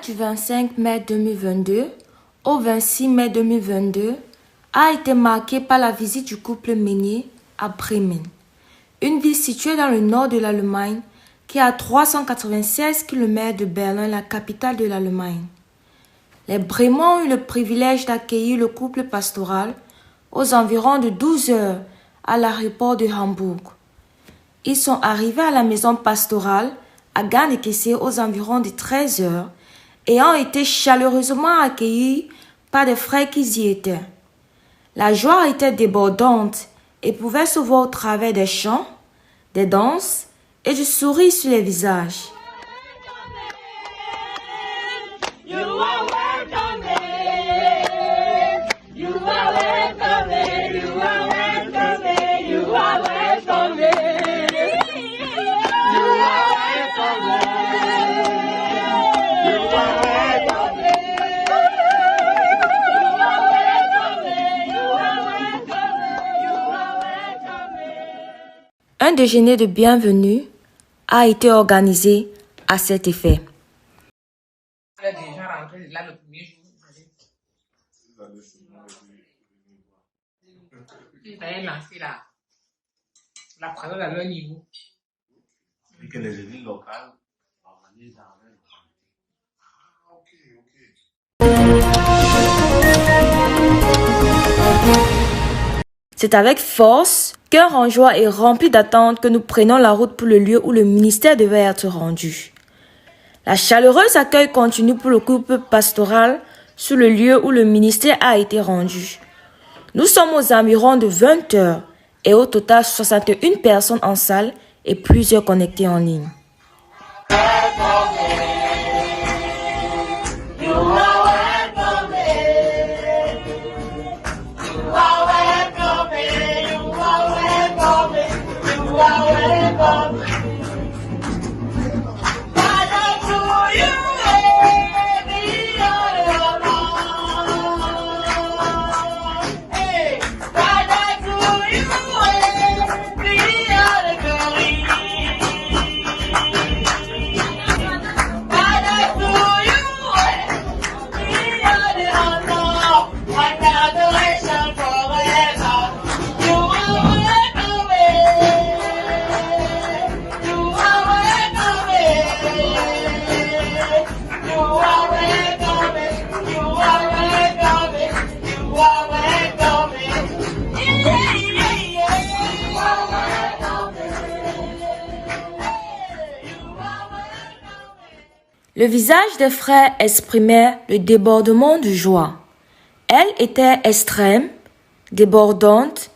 date du 25 mai 2022 au 26 mai 2022 a été marquée par la visite du couple Meunier à Bremen, une ville située dans le nord de l'Allemagne qui est à 396 km de Berlin, la capitale de l'Allemagne. Les Brémois ont eu le privilège d'accueillir le couple pastoral aux environs de 12 heures à l'aéroport de Hambourg. Ils sont arrivés à la maison pastorale à Garnekessé aux environs de 13 heures et ont été chaleureusement accueillis par des frères qui y étaient. La joie était débordante et pouvait se voir au travers des chants, des danses et du sourire sur les visages. Un déjeuner de bienvenue a été organisé à cet effet. Elle est déjà rentrée là le premier jour. Elle est lancée la présence à leur niveau. Et que les élites locales organisent dans leur C'est avec force, cœur en joie et rempli d'attente que nous prenons la route pour le lieu où le ministère devait être rendu. La chaleureuse accueil continue pour le couple pastoral sur le lieu où le ministère a été rendu. Nous sommes aux environs de 20 heures et au total 61 personnes en salle et plusieurs connectés en ligne. Le visage des frères exprimait le débordement de joie. Elle était extrême, débordante,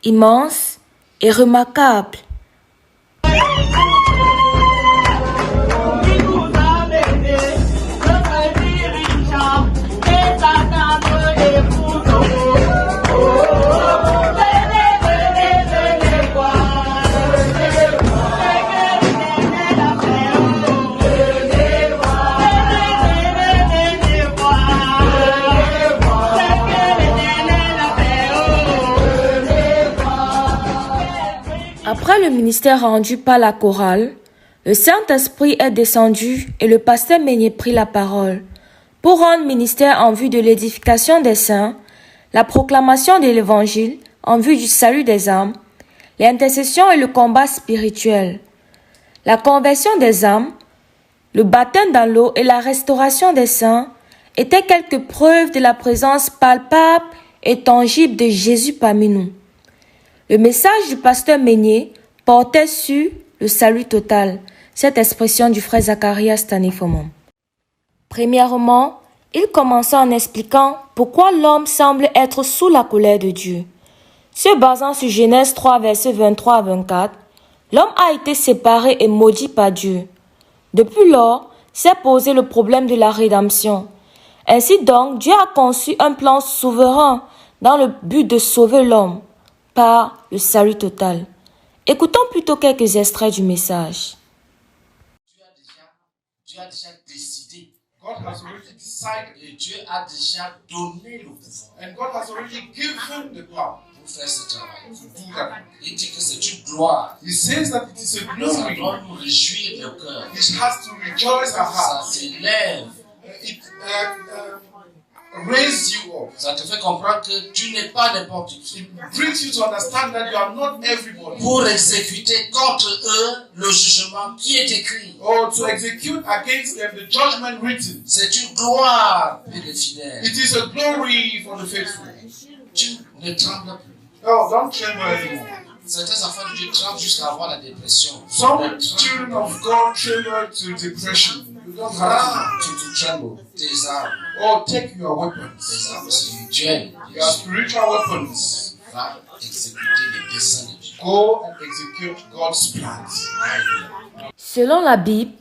immense et remarquable. Après le ministère rendu par la chorale, le Saint-Esprit est descendu et le pasteur Meunier prit la parole pour rendre ministère en vue de l'édification des saints, la proclamation de l'évangile en vue du salut des âmes, l'intercession et le combat spirituel, la conversion des âmes, le baptême dans l'eau et la restauration des saints étaient quelques preuves de la présence palpable et tangible de Jésus parmi nous. Le message du pasteur Meunier portait sur le salut total, cette expression du frère Zacharias Stanifomon. Premièrement, il commença en expliquant pourquoi l'homme semble être sous la colère de Dieu. Se basant sur Genèse 3, versets 23 à 24, l'homme a été séparé et maudit par Dieu. Depuis lors, s'est posé le problème de la rédemption. Ainsi donc, Dieu a conçu un plan souverain dans le but de sauver l'homme par le salut total. Écoutons plutôt quelques extraits du message. Dieu a déjà décidé. God has already decided. Et Dieu a déjà donné le pouvoir. And God has already given the power. Pour faire ce travail. To do that. Il dit que c'est une gloire. He says that it is a glory. Ça doit nous réjouir le cœur. It has to rejoice our hearts. Ça s'élève. raise you up. Ça te fait comprendre que tu n'es pas n'importe qui. It brings you to understand that you are not everybody. Pour exécuter contre eux le jugement qui est écrit. Or to execute against them the judgment written. C'est une gloire pour les fidèles. It is a glory for the faithful. Tu ne trembles plus. Oh, don't tremble anymore. Certains enfants de Dieu tremblent jusqu'à avoir la dépression. Some children of God tremble to depression. You don't have to tremble. Tes armes. Oh, take your weapons. Tes armes spirituelles. Your spiritual weapons. Va exécuter les desseins de Dieu. Go and execute God's plans. Selon la Bible,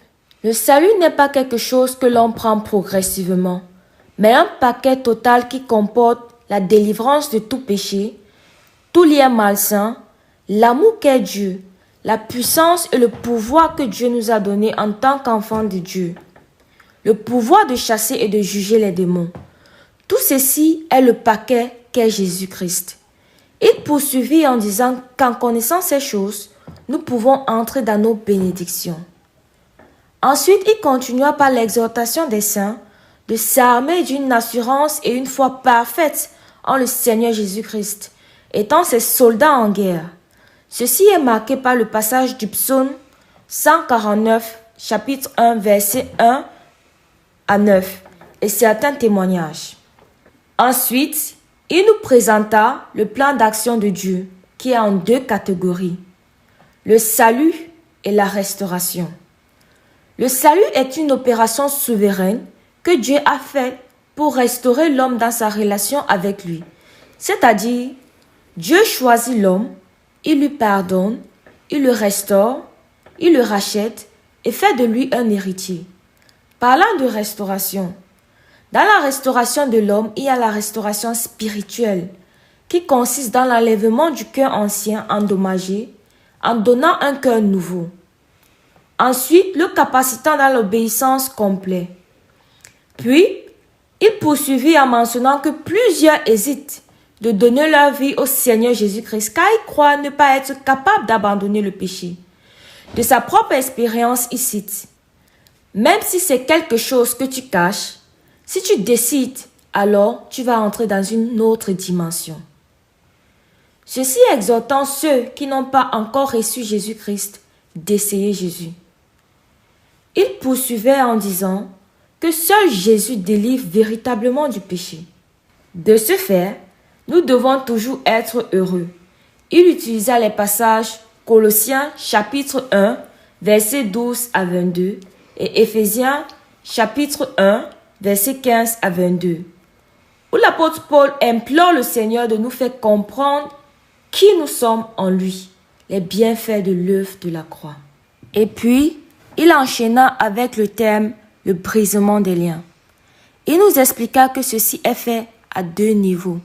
le salut n'est pas quelque chose que l'on prend progressivement, mais un paquet total qui comporte la délivrance de tout péché, tout lien malsain, l'amour qu'est Dieu, la puissance et le pouvoir que Dieu nous a donné en tant qu'enfants de Dieu, le pouvoir de chasser et de juger les démons. Tout ceci est le paquet qu'est Jésus-Christ. Il poursuivit en disant qu'en connaissant ces choses, nous pouvons entrer dans nos bénédictions. Ensuite, il continua par l'exhortation des saints de s'armer d'une assurance et une foi parfaite en le Seigneur Jésus-Christ, étant ses soldats en guerre. Ceci est marqué par le passage du psaume 149, chapitre 1, verset 1 à 9, et certains témoignages. Ensuite, il nous présenta le plan d'action de Dieu, qui est en deux catégories, le salut et la restauration. Le salut est une opération souveraine que Dieu a faite pour restaurer l'homme dans sa relation avec lui. C'est-à-dire, Dieu choisit l'homme, il lui pardonne, il le restaure, il le rachète et fait de lui un héritier. Parlant de restauration, dans la restauration de l'homme, il y a la restauration spirituelle qui consiste dans l'enlèvement du cœur ancien endommagé en donnant un cœur nouveau. Ensuite, le capacitant dans l'obéissance complète. Puis, il poursuivit en mentionnant que plusieurs hésitent de donner leur vie au Seigneur Jésus-Christ car ils croient ne pas être capables d'abandonner le péché. De sa propre expérience, il cite: « Même si c'est quelque chose que tu caches, si tu décides, alors tu vas entrer dans une autre dimension. » Ceci exhortant ceux qui n'ont pas encore reçu Jésus-Christ d'essayer Jésus. Il poursuivait en disant que seul Jésus délivre véritablement du péché. De ce fait, nous devons toujours être heureux. Il utilisa les passages Colossiens chapitre 1, versets 12 à 22 et Éphésiens chapitre 1, versets 15 à 22, où l'apôtre Paul implore le Seigneur de nous faire comprendre qui nous sommes en lui, les bienfaits de l'œuvre de la croix. Et puis, il enchaîna avec le terme « le brisement des liens ». Il nous expliqua que ceci est fait à deux niveaux.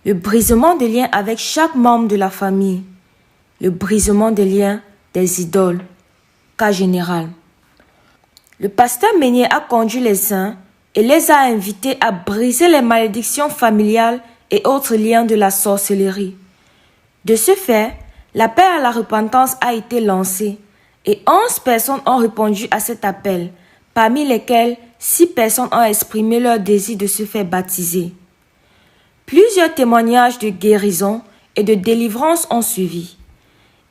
Le brisement des liens avec chaque membre de la famille, le brisement des liens des idoles, cas général. Le pasteur Meunier a conduit les saints et les a invités à briser les malédictions familiales et autres liens de la sorcellerie. De ce fait, l'appel à la repentance a été lancé et 11 personnes ont répondu à cet appel, parmi lesquelles 6 personnes ont exprimé leur désir de se faire baptiser. Plusieurs témoignages de guérison et de délivrance ont suivi.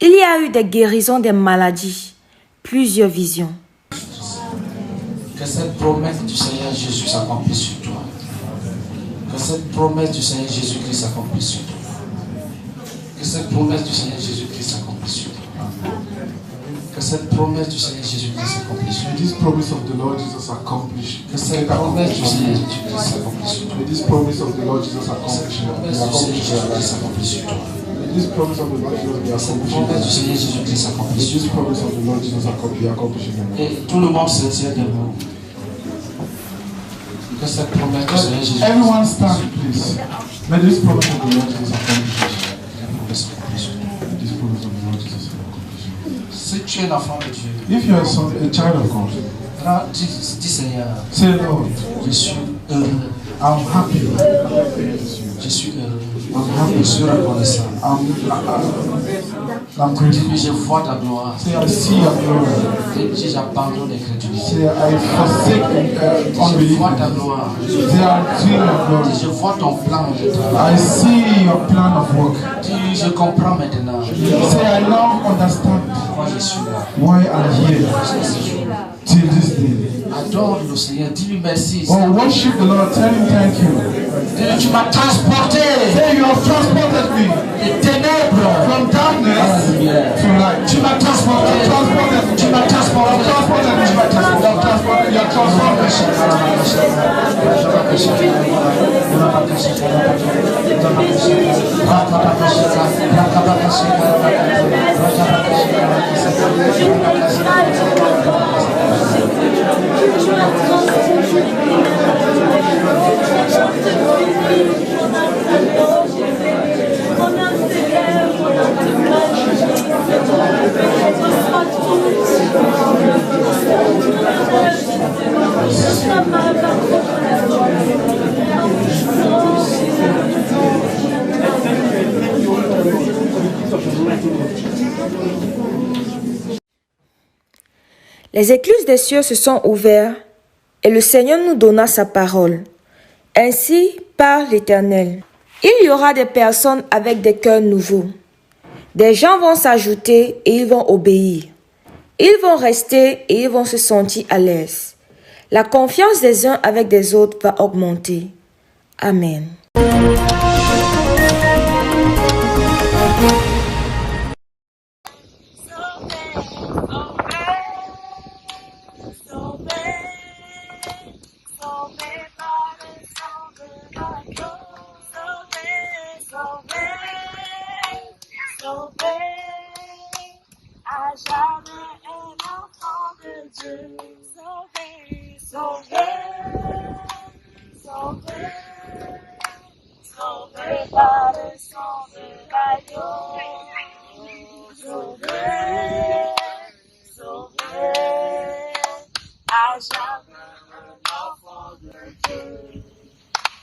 Il y a eu des guérisons des maladies, plusieurs visions. Que cette promesse du Seigneur Jésus s'accomplisse sur toi. Que cette promesse du Seigneur Jésus-Christ s'accomplisse sur toi. Que cette promesse du Seigneur Jésus-Christ s'accomplisse sur toi. Que cette promesse du Seigneur Jésus-Christ s'accomplisse sur toi. May this promise of the Lord Jesus accomplish. Que cette promesse du Seigneur Jésus-Christ s'accomplisse sur toi. May this promise of the Lord Jesus Que cette accomplish. promesse du Seigneur Jésus-Christ s'accomplisse sur toi. May this promise of the Lord Jesus be Que cette promesse du accomplished. Seigneur Jésus-Christ May s'accomplisse sur this toi. promise of the Lord Jesus be accomplished. Et tout le monde se tient debout. Que cette promesse du Seigneur Jésus-Christ Everyone stand, please. May this promise of the Lord Jesus accomplish. May this promise of the Lord Jesus accomplish. Si tu es un enfant de Dieu, If you are a child of God, dis Seigneur, say, Lord, je suis heureux. I'm happy. Je suis heureux. Je suis reconnaissant. I'm grateful. Je vois ta gloire. Say, I see your glory. J'abandonne l'incrédulité. Say, I forsake Je unbelief. vois ta gloire. Say, I see your glory. Je vois ton plan de travail. I see your plan of work. Je comprends maintenant Say, I now understand pourquoi je suis là. why I'm here till this day. Adore le Seigneur. Dis-lui merci. Oh, worship the Lord. Tell him thank you. Tu m'as transporté Say, you have transported me des ténèbres from darkness to light. Tu m'as transporté. Tu m'as transporté. Tu m'as transporté. You have transported. Les écluses des cieux se sont ouvertes et le Seigneur nous donna sa parole. Ainsi parle l'Éternel. Il y aura des personnes avec des cœurs nouveaux. Des gens vont s'ajouter et ils vont obéir. Ils vont rester et ils vont se sentir à l'aise. La confiance des uns avec des autres va augmenter. Amen.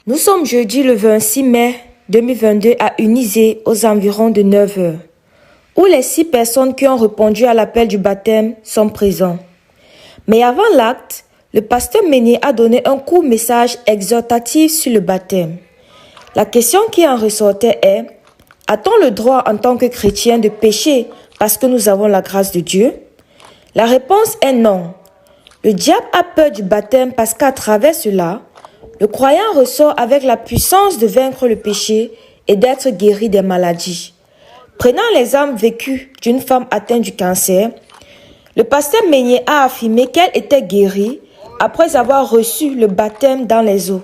Nous sommes jeudi le 26 mai 2022 à Unizé aux environs de 9 heures, où les 6 personnes qui ont répondu à l'appel du baptême sont présents. Mais avant l'acte, le pasteur Meunier a donné un court message exhortatif sur le baptême. La question qui en ressortait est: a-t-on le droit en tant que chrétien de pécher parce que nous avons la grâce de Dieu? La réponse est non. Le diable a peur du baptême parce qu'à travers cela, le croyant ressort avec la puissance de vaincre le péché et d'être guéri des maladies. Prenant l'exemple vécu d'une femme atteinte du cancer, le pasteur Meunier a affirmé qu'elle était guérie après avoir reçu le baptême dans les eaux.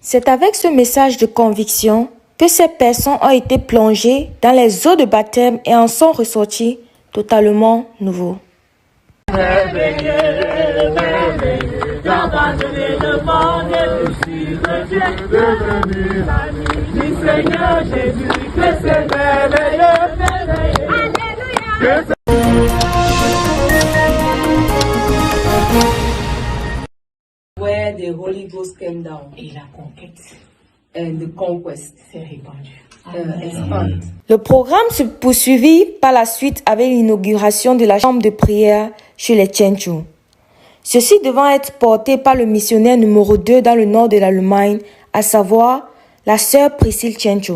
C'est avec ce message de conviction que ces personnes ont été plongées dans les eaux de baptême et en sont ressorties totalement nouveaux. Where the Holy Ghost came down Et la conquête and the conquest s'est répandue. expand. Le programme se poursuivit par la suite avec l'inauguration de la chambre de prière chez les Chenchu. Ceci devant être porté par le missionnaire numéro 2 dans le nord de l'Allemagne, à savoir la sœur Priscille Chenchu.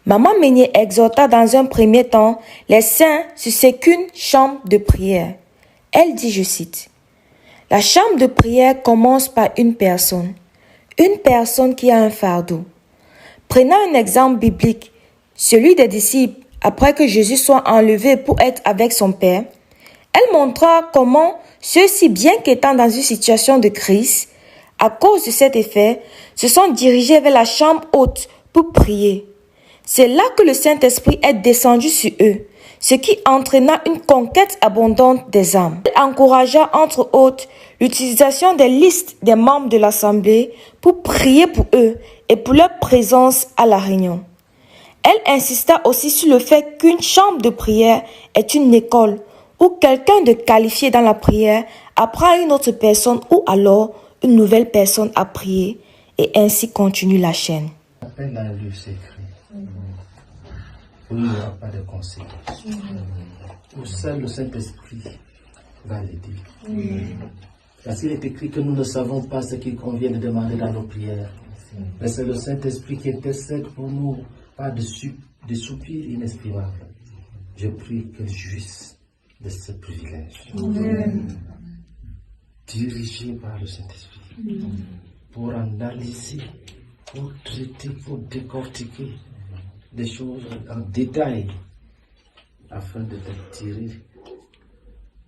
Maman Meunier exhorta dans un premier temps les saints sur ce qu'une chambre de prière. Elle dit, je cite: « La chambre de prière commence par une personne. une personne qui a un fardeau. Prenons un exemple biblique, celui des disciples, après que Jésus soit enlevé pour être avec son Père. Elle montra comment ceux-ci, bien qu'étant dans une situation de crise, à cause de cet effet, se sont dirigés vers la chambre haute pour prier. C'est là que le Saint-Esprit est descendu sur eux, ce qui entraîna une conquête abondante des âmes. Elle encouragea entre autres l'utilisation des listes des membres de l'Assemblée pour prier pour eux et pour leur présence à la réunion. Elle insista aussi sur le fait qu'une chambre de prière est une école où quelqu'un de qualifié dans la prière apprend à une autre personne ou alors une nouvelle personne à prier et ainsi continue la chaîne. Appelle à lieu secret où il n'y aura pas de conséquences. Où seul le Saint-Esprit va l'aider. Parce qu'il est écrit que nous ne savons pas ce qu'il convient de demander dans nos prières. Mais c'est le Saint-Esprit qui intercède pour nous par des soupirs inexprimables. Je prie qu'elle jouisse de ce privilège. Dirigé par le Saint-Esprit pour analyser, pour traiter, pour décortiquer des choses en détail afin de t'attirer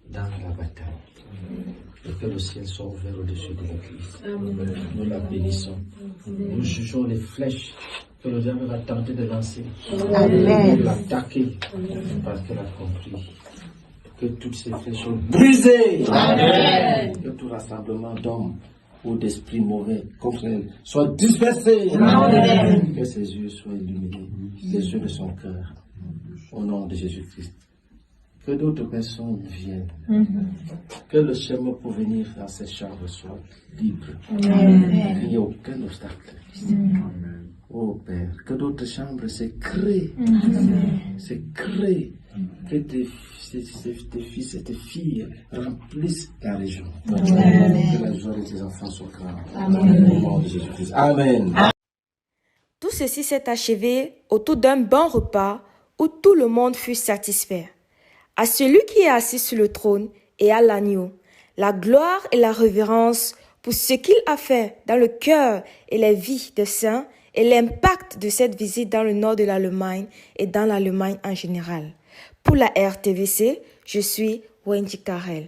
dans la bataille. Et que le ciel soit ouvert au-dessus de l'Église. Nous la bénissons. Nous jugeons les flèches que le diable va tenter de lancer. Amen. Pour l'attaquer parce qu'elle a compris que toutes ces flèches sont brisées. Amen. Que tout rassemblement d'hommes ou d'esprits mauvais contre elle soit dispersé. Amen. Que ses yeux soient illuminés, les yeux de son cœur. Au nom de Jésus-Christ. Que d'autres personnes viennent. Que le chemin pour venir à cette chambre soit libre. Amen. Qu'il n'y ait aucun obstacle. Oh Père, que d'autres chambres se créent. Se créent. Que tes fils et tes filles remplissent la région. Que la joie de tes enfants soit grande. Au nom de Jésus-Christ. Amen. Tout ceci s'est achevé autour d'un bon repas où tout le monde fut satisfait. À celui qui est assis sur le trône et à l'agneau, la gloire et la révérence pour ce qu'il a fait dans le cœur et les vies des saints et l'impact de cette visite dans le nord de l'Allemagne et dans l'Allemagne en général. Pour la RTVC, je suis Wendy Karel.